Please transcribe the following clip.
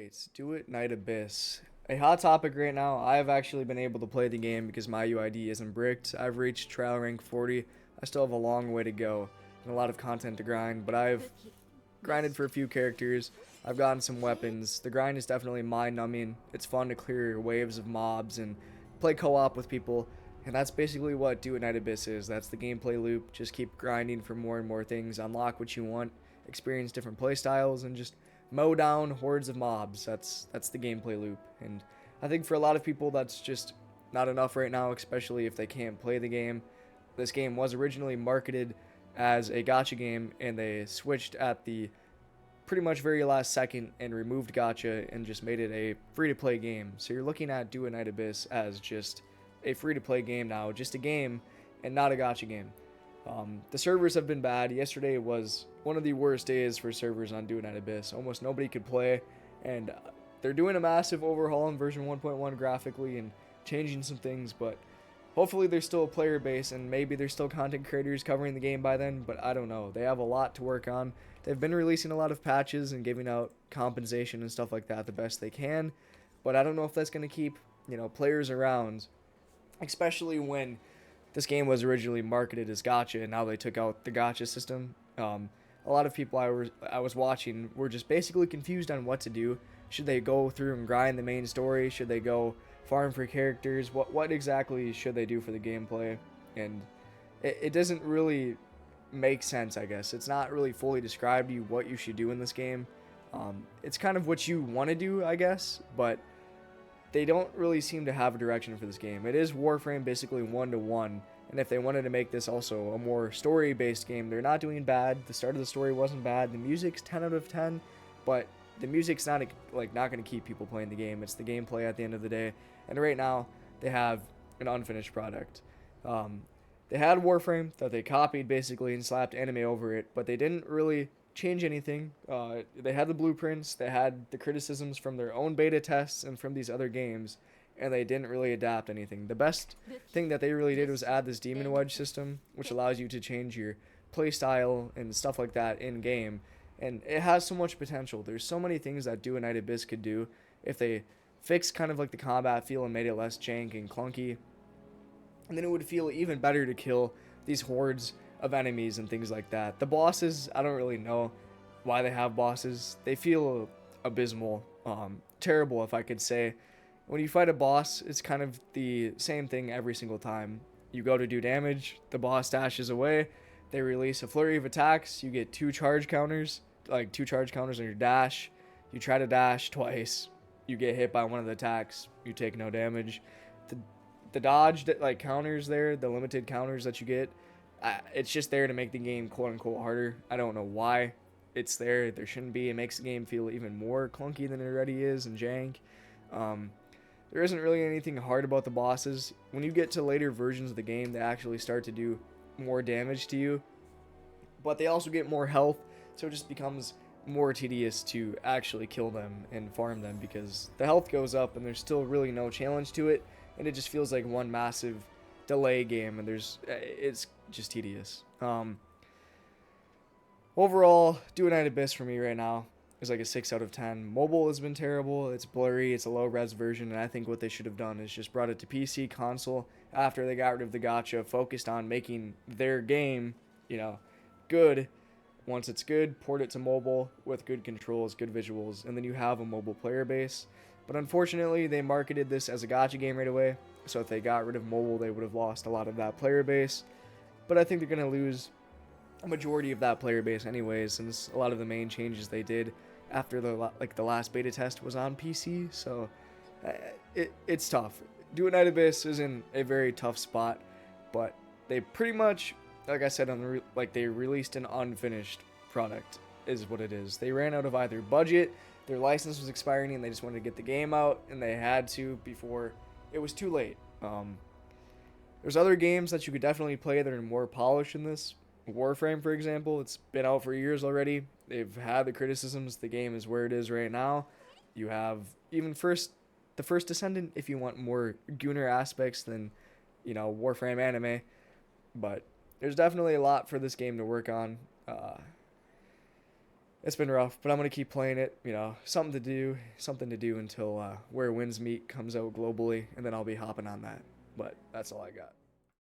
Alright, Duet Night Abyss. A hot topic right now. I have actually been able to play the game because my UID isn't bricked. I've reached trial rank 40. I still have a long way to go and a lot of content to grind, but I've grinded for a few characters. I've gotten some weapons. The grind is definitely mind-numbing. It's fun to clear waves of mobs and play co-op with people, and that's basically what Duet Night Abyss is. That's the gameplay loop. Just keep grinding for more and more things, unlock what you want, experience different playstyles, and just mow down hordes of mobs. That's the gameplay loop, and I think for a lot of people that's just not enough right now, especially if they can't play the game. This game was originally marketed as a gacha game, and they switched at the pretty much very last second and removed gacha and just made it a free-to-play game. So you're looking at Do a Night Abyss as just a free-to-play game now, just a game and not a gacha game. The servers have been bad. Yesterday was one of the worst days for servers on Do a Night Abyss. Almost nobody could play, and they're doing a massive overhaul in version 1.1 graphically and changing some things, but hopefully there's still a player base and maybe there's still content creators covering the game by then, but I don't know. They have a lot to work on. They've been releasing a lot of patches and giving out compensation and stuff like that the best they can, but I don't know if that's going to keep, players around, especially when this game was originally marketed as gacha and now they took out the gacha system. A lot of people I was watching were just basically confused on what to do. Should they go through and grind the main story? Should they go farm for characters? What exactly should they do for the gameplay? And it doesn't really make sense, I guess. It's not really fully described to you what you should do in this game. It's kind of what you want to do, I guess, but they don't really seem to have a direction for this game. It is Warframe basically 1-to-1, and if they wanted to make this also a more story-based game, they're not doing bad. The start of the story wasn't bad. The music's 10 out of 10, but the music's not not going to keep people playing the game. It's the gameplay at the end of the day, and right now they have an unfinished product. They had Warframe that they copied basically and slapped anime over it, but they didn't really change anything. They had the blueprints, they had the criticisms from their own beta tests and from these other games, and they didn't really adapt anything. The best thing that they really did was add this Demon Wedge system, which allows you to change your playstyle and stuff like that in game, and it has so much potential. There's so many things that Do a Night Abyss could do if they fixed kind of like the combat feel and made it less jank and clunky, and then it would feel even better to kill these hordes of enemies and things like that. The bosses, I don't really know why they have bosses. They feel abysmal, terrible if I could say. When you fight a boss, it's kind of the same thing every single time. You go to do damage, the boss dashes away, they release a flurry of attacks, you get two charge counters on your dash, you try to dash twice, you get hit by one of the attacks, you take no damage. The dodge that counters there, the limited counters that you get, it's just there to make the game quote unquote harder. I don't know why it's there. There shouldn't be. It makes the game feel even more clunky than it already is and jank. There isn't really anything hard about the bosses. When you get to later versions of the game, they actually start to do more damage to you, but they also get more health, so it just becomes more tedious to actually kill them and farm them because the health goes up and there's still really no challenge to it, and it just feels like one massive delay game, and it's just tedious. Overall, Do a Night Abyss for me right now is like a 6 out of 10. Mobile has been terrible. It's blurry. It's a low res version, and I think what they should have done is just brought it to PC console after they got rid of the gacha, focused on making their game, good. Once it's good, port it to mobile with good controls, good visuals, and then you have a mobile player base. But unfortunately, they marketed this as a gacha game right away, so if they got rid of mobile, they would have lost a lot of that player base. But I think they're going to lose a majority of that player base anyways, since a lot of the main changes they did after the last beta test was on PC. So it's tough. Do a Night Abyss is in a very tough spot, but they pretty much, like I said, they released an unfinished product is what it is. They ran out of either budget, their license was expiring, and they just wanted to get the game out, and they had to before it was too late. There's other games that you could definitely play that are more polished than this. Warframe, for example, it's been out for years already. They've had the criticisms. The game is where it is right now. You have even the first Descendant if you want more Gunner aspects than, Warframe anime. But there's definitely a lot for this game to work on. it's been rough, but I'm gonna keep playing it. You know, something to do until Where Winds Meet comes out globally, and then I'll be hopping on that. But that's all I got.